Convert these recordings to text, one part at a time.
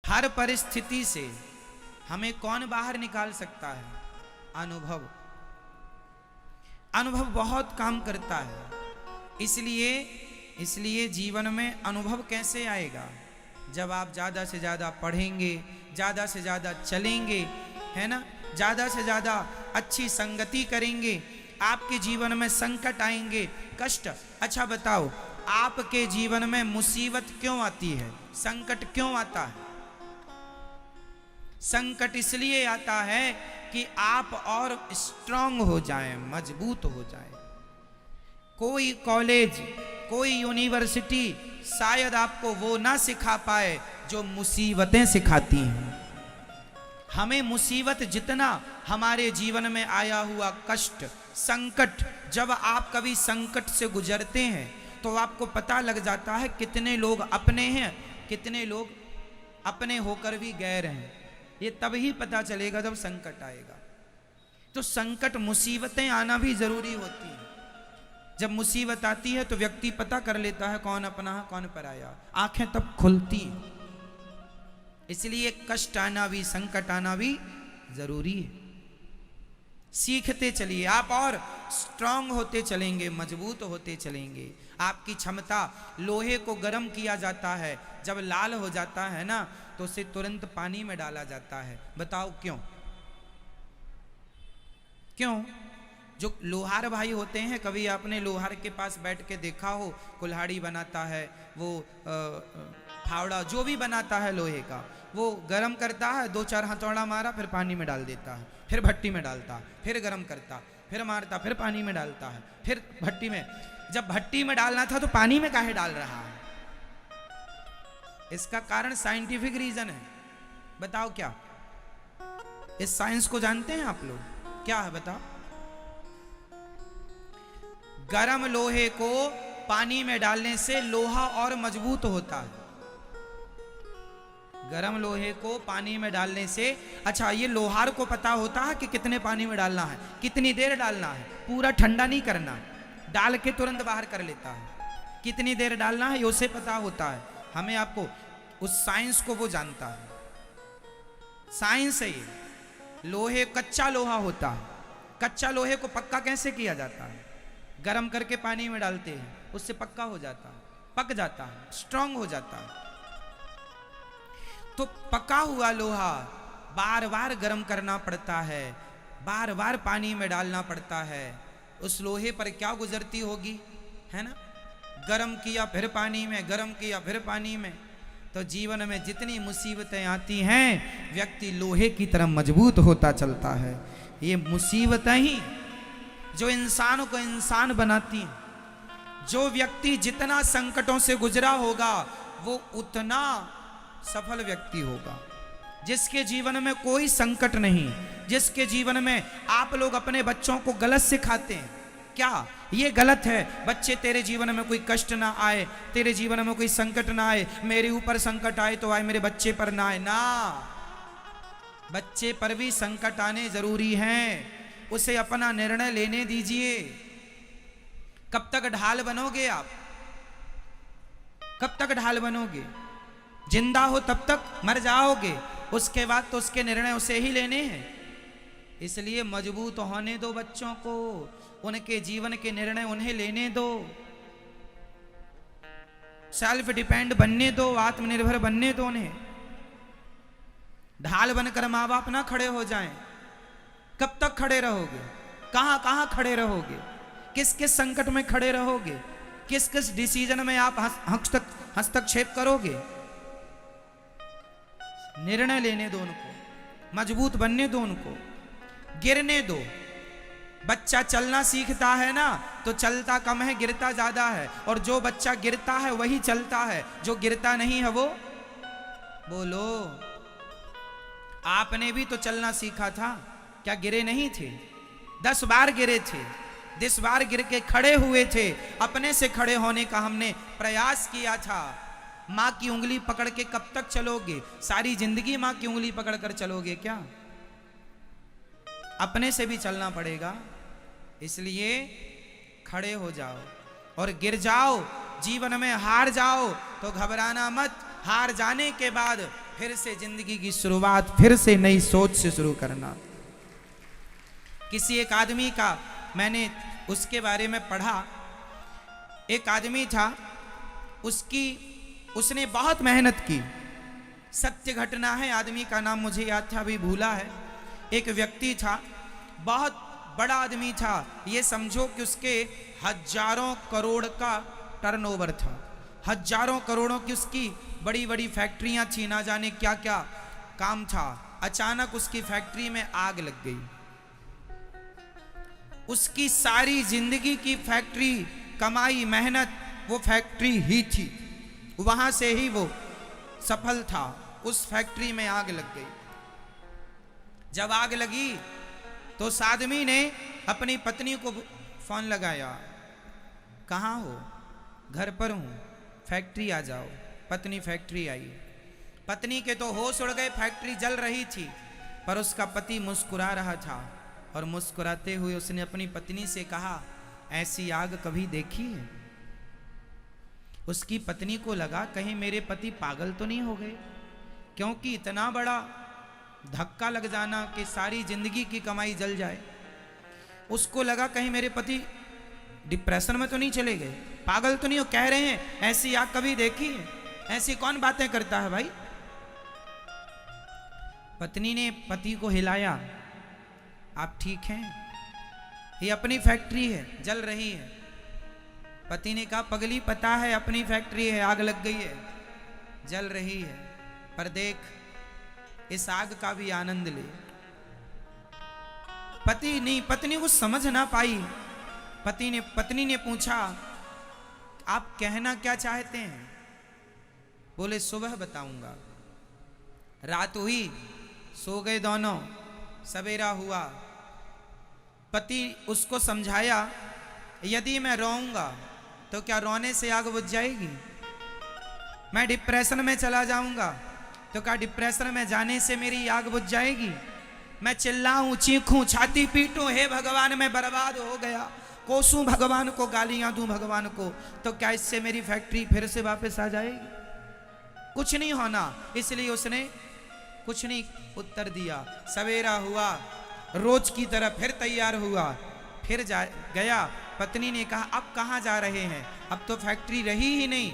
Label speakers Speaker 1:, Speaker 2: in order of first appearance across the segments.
Speaker 1: हर परिस्थिति से हमें कौन बाहर निकाल सकता है? अनुभव। अनुभव बहुत काम करता है। इसलिए जीवन में अनुभव कैसे आएगा? जब आप ज़्यादा से ज़्यादा पढ़ेंगे, ज़्यादा से ज़्यादा चलेंगे, है ना, ज़्यादा से ज़्यादा अच्छी संगति करेंगे, आपके जीवन में संकट आएंगे, कष्ट। अच्छा बताओ, आपके जीवन में मुसीबत क्यों आती है? संकट क्यों आता है? संकट इसलिए आता है कि आप और स्ट्रांग हो जाएं, मजबूत हो जाएं। कोई कॉलेज, कोई यूनिवर्सिटी शायद आपको वो ना सिखा पाए जो मुसीबतें सिखाती हैं। हमें मुसीबत जितना हमारे जीवन में आया हुआ कष्ट, संकट, जब आप कभी संकट से गुजरते हैं तो आपको पता लग जाता है कितने लोग अपने हैं, कितने लोग अपने होकर भी गैर हैं। ये तभी पता चलेगा जब संकट आएगा। तो संकट, मुसीबतें आना भी जरूरी होती है। जब मुसीबत आती है तो व्यक्ति पता कर लेता है कौन अपना है, कौन पराया। आंखें तब खुलती हैं। इसलिए कष्ट आना भी, संकट आना भी जरूरी है। सीखते चलिए आप और स्ट्रांग होते चलेंगे, मजबूत होते चलेंगे। आपकी क्षमता, लोहे को गर्म किया जाता है, जब लाल हो जाता है ना तो उसे तुरंत पानी में डाला जाता है। बताओ क्यों? क्यों? जो लोहार भाई होते हैं, कभी आपने लोहार के पास बैठ के देखा हो, कुल्हाड़ी बनाता है, वो फावड़ा जो भी बनाता है लोहे का, वो गरम करता है, 2-4 हथौड़ा मारा, फिर पानी में डाल देता है, फिर भट्टी में डालता है, फिर गरम करता, फिर मारता, फिर पानी में डालता है, फिर भट्टी में। जब भट्टी में डालना था तो पानी में काहे डाल रहा है? इसका कारण साइंटिफिक रीजन है। बताओ क्या? इस साइंस को जानते हैं आप लोग? क्या है बताओ? गरम लोहे को पानी में डालने से लोहा और मजबूत होता है। गरम लोहे को पानी में डालने से, अच्छा ये लोहार को पता होता है कि कितने पानी में डालना है, कितनी देर डालना है, पूरा ठंडा नहीं करना, डाल के तुरंत बाहर कर लेता है। कितनी देर डालना है ये उसे पता होता है। हमें आपको उस साइंस को वो जानता है। साइंस है ये। लोहे, कच्चा लोहा होता है, कच्चा लोहे को पक्का कैसे किया जाता है? गरम करके पानी में डालते हैं, उससे पक्का हो जाता है, पक जाता है, स्ट्रांग हो जाता है। तो पका हुआ लोहा बार बार गर्म करना पड़ता है, बार बार पानी में डालना पड़ता है। उस लोहे पर क्या गुजरती होगी, है ना? गरम किया फिर पानी में, गरम किया फिर पानी में। तो जीवन में जितनी मुसीबतें आती हैं, व्यक्ति लोहे की तरह मजबूत होता चलता है। ये मुसीबतें ही जो इंसान को इंसान बनाती हैं। जो व्यक्ति जितना संकटों से गुजरा होगा वो उतना सफल व्यक्ति होगा। जिसके जीवन में कोई संकट नहीं, जिसके जीवन में आप लोग अपने बच्चों को गलत सिखाते हैं, क्या ये गलत है, बच्चे तेरे जीवन में कोई कष्ट ना आए, तेरे जीवन में कोई संकट ना आए, मेरे ऊपर संकट आए तो आए, मेरे बच्चे पर ना आए। ना, बच्चे पर भी संकट आने जरूरी हैं। उसे अपना निर्णय लेने दीजिए। कब तक ढाल बनोगे आप? कब तक ढाल बनोगे? जिंदा हो तब तक, मर जाओगे, उसके बाद तो उसके निर्णय उसे ही लेने हैं। इसलिए मजबूत होने दो बच्चों को, उनके जीवन के निर्णय उन्हें लेने दो, सेल्फ डिपेंड बनने दो, आत्मनिर्भर बनने दो उन्हें। ढाल बनकर माँ बाप ना खड़े हो जाएं। कब तक खड़े रहोगे? कहां कहां खड़े रहोगे? किस किस संकट में खड़े रहोगे? किस किस डिसीजन में आप हस्तक्षेप करोगे? निर्णय लेने दो उनको, मजबूत बनने दो उनको, गिरने दो। बच्चा चलना सीखता है ना तो चलता कम है, गिरता ज्यादा है। और जो बच्चा गिरता है वही चलता है, जो गिरता नहीं है वो, बोलो, आपने भी तो चलना सीखा था, क्या गिरे नहीं थे? 10 बार गिरे थे, 10 बार गिर के खड़े हुए थे। अपने से खड़े होने का हमने प्रयास किया था। माँ की उंगली पकड़ के कब तक चलोगे? सारी जिंदगी माँ की उंगली पकड़ कर चलोगे क्या? अपने से भी चलना पड़ेगा। इसलिए खड़े हो जाओ और गिर जाओ, जीवन में हार जाओ तो घबराना मत। हार जाने के बाद फिर से जिंदगी की शुरुआत, फिर से नई सोच से शुरू करना। किसी एक आदमी का मैंने उसके बारे में पढ़ा, एक आदमी था, उसने बहुत मेहनत की, सत्य घटना है, आदमी का नाम मुझे याद था, अभी भूला है। एक व्यक्ति था, बहुत बड़ा आदमी था, ये समझो कि उसके हजारों करोड़ का टर्नओवर था, हजारों करोड़ों की उसकी बड़ी बड़ी फैक्ट्रियां थी, ना जाने क्या क्या काम था। अचानक उसकी फैक्ट्री में आग लग गई। उसकी सारी जिंदगी की फैक्ट्री, कमाई, मेहनत, वो फैक्ट्री ही थी, वहां से ही वो सफल था। उस फैक्ट्री में आग लग गई। जब आग लगी तो उस आदमी ने अपनी पत्नी को फोन लगाया, कहाँ हो? घर पर हूं, फैक्ट्री आ जाओ। पत्नी फैक्ट्री आई। पत्नी के तो होश उड़ गए, फैक्ट्री जल रही थी, पर उसका पति मुस्कुरा रहा था, और मुस्कुराते हुए उसने अपनी पत्नी से कहा, ऐसी आग कभी देखी है? उसकी पत्नी को लगा कहीं मेरे पति पागल तो नहीं हो गए, क्योंकि इतना बड़ा धक्का लग जाना कि सारी जिंदगी की कमाई जल जाए। उसको लगा कहीं मेरे पति डिप्रेशन में तो नहीं चले गए, पागल तो नहीं हो, कह रहे हैं ऐसी आग कभी देखी है? ऐसी कौन बातें करता है भाई? पत्नी ने पति को हिलाया, आप ठीक हैं? ये अपनी फैक्ट्री है, जल रही है। पति ने कहा, पगली पता है अपनी फैक्ट्री है, आग लग गई है, जल रही है, पर देख इस आग का भी आनंद ले। पत्नी को समझ ना पाई। पत्नी ने पूछा, आप कहना क्या चाहते हैं? बोले, सुबह बताऊंगा। रात हुई, सो गए दोनों। सवेरा हुआ, पति उसको समझाया, यदि मैं रोऊंगा तो क्या रोने से आग बुझ जाएगी? मैं डिप्रेशन में चला जाऊंगा तो क्या डिप्रेशन में जाने से मेरी आग बुझ जाएगी? मैं चिल्लाऊं, चीखूं, छाती पीटूं, हे भगवान मैं बर्बाद हो गया, कोसूं भगवान को, गालियां दूं भगवान को, तो क्या इससे मेरी फैक्ट्री फिर से वापस आ जाएगी? कुछ नहीं होना। इसलिए उसने कुछ नहीं उत्तर दिया। सवेरा हुआ, रोज की तरह फिर तैयार हुआ, फिर गया। पत्नी ने कहा, अब कहाँ जा रहे हैं? अब तो फैक्ट्री रही ही नहीं।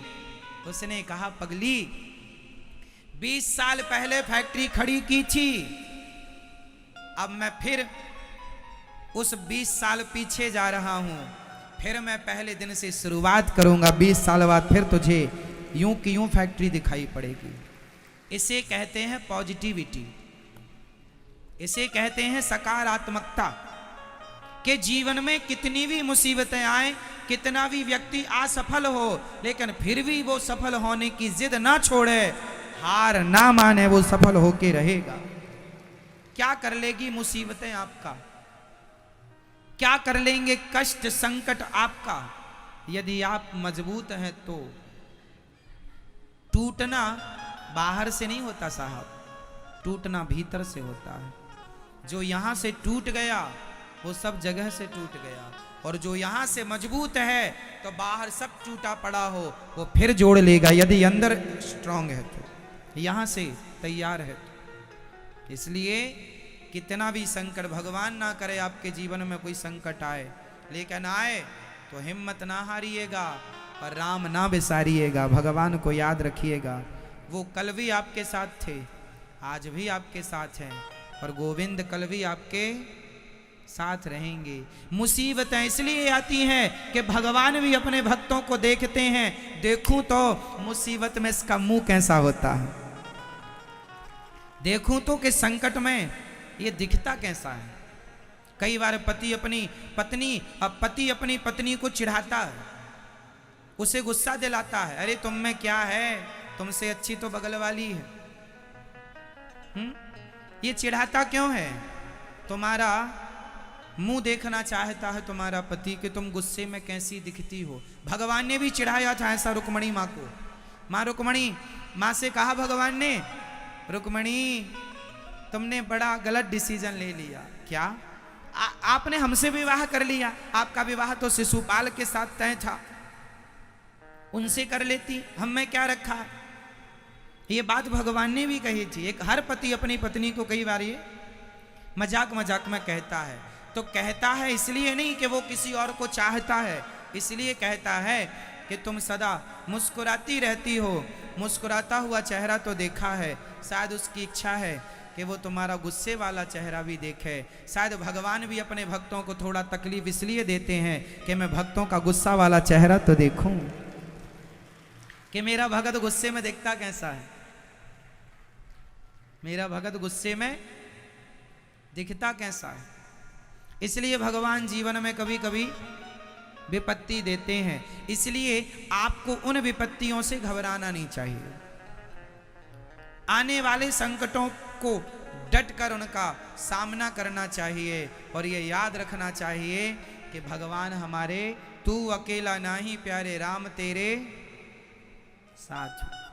Speaker 1: उसने कहा, पगली 20 साल पहले फैक्ट्री खड़ी की थी, अब मैं फिर उस 20 साल पीछे जा रहा हूं, फिर मैं पहले दिन से शुरुआत करूंगा। 20 साल बाद फिर तुझे यूं की यूं फैक्ट्री दिखाई पड़ेगी। इसे कहते हैं पॉजिटिविटी, इसे कहते हैं सकारात्मकता। कि जीवन में कितनी भी मुसीबतें आए, कितना भी व्यक्ति असफल हो, लेकिन फिर भी वो सफल होने की जिद ना छोड़े, हार ना माने, वो सफल होके रहेगा। क्या कर लेगी मुसीबतें आपका? क्या कर लेंगे कष्ट, संकट आपका? यदि आप मजबूत हैं तो। टूटना बाहर से नहीं होता साहब, टूटना भीतर से होता है। जो यहां से टूट गया वो सब जगह से टूट गया, और जो यहां से मजबूत है तो बाहर सब टूटा पड़ा हो वो फिर जोड़ लेगा, यदि अंदर स्ट्रांग है तो, यहां से तैयार है तो। इसलिए कितना भी संकट, भगवान ना करे आपके जीवन में कोई संकट आए, लेकिन आए तो हिम्मत ना हारिएगा और राम ना बिसारिएगा, भगवान को याद रखिएगा। वो कल भी आपके साथ थे, आज भी आपके साथ हैं, और गोविंद कल भी आपके साथ रहेंगे। मुसीबतें इसलिए आती हैं कि भगवान भी अपने भक्तों को देखते हैं, देखूं तो मुसीबत में इसका मुंह कैसा होता है, देखूं तो कि संकट में ये दिखता कैसा है। कई बार पति अपनी पत्नी को चिढ़ाता है, उसे गुस्सा दिलाता है, अरे तुम में क्या है, तुमसे अच्छी तो बगल वाली है। ये चिढ़ाता क्यों है? तुम्हारा मुंह देखना चाहता है तुम्हारा पति कि तुम गुस्से में कैसी दिखती हो। भगवान ने भी चिढ़ाया था ऐसा रुक्मणी माँ को। रुक्मणी माँ से कहा भगवान ने, रुक्मणी तुमने बड़ा गलत डिसीजन ले लिया। क्या? आपने हमसे विवाह कर लिया, आपका विवाह तो शिशुपाल के साथ तय था, उनसे कर लेती, हम में क्या रखा। ये बात भगवान ने भी कही थी। एक हर पति अपनी पत्नी को कई बार ये मजाक मजाक में कहता है, तो कहता है इसलिए नहीं कि वो किसी और को चाहता है, इसलिए कहता है कि तुम सदा मुस्कुराती रहती हो, मुस्कुराता हुआ चेहरा तो देखा है, शायद उसकी इच्छा है कि वो तुम्हारा गुस्से वाला चेहरा भी देखे। शायद भगवान भी अपने भक्तों को थोड़ा तकलीफ इसलिए देते हैं कि मैं भक्तों का गुस्सा वाला चेहरा तो देखूं, कि मेरा भगत गुस्से में देखता कैसा है, मेरा भगत गुस्से में दिखता कैसा है। इसलिए भगवान जीवन में कभी कभी विपत्ति देते हैं, इसलिए आपको उन विपत्तियों से घबराना नहीं चाहिए। आने वाले संकटों को डट कर उनका सामना करना चाहिए और ये याद रखना चाहिए कि भगवान हमारे, तू अकेला नाही प्यारे राम तेरे साथ।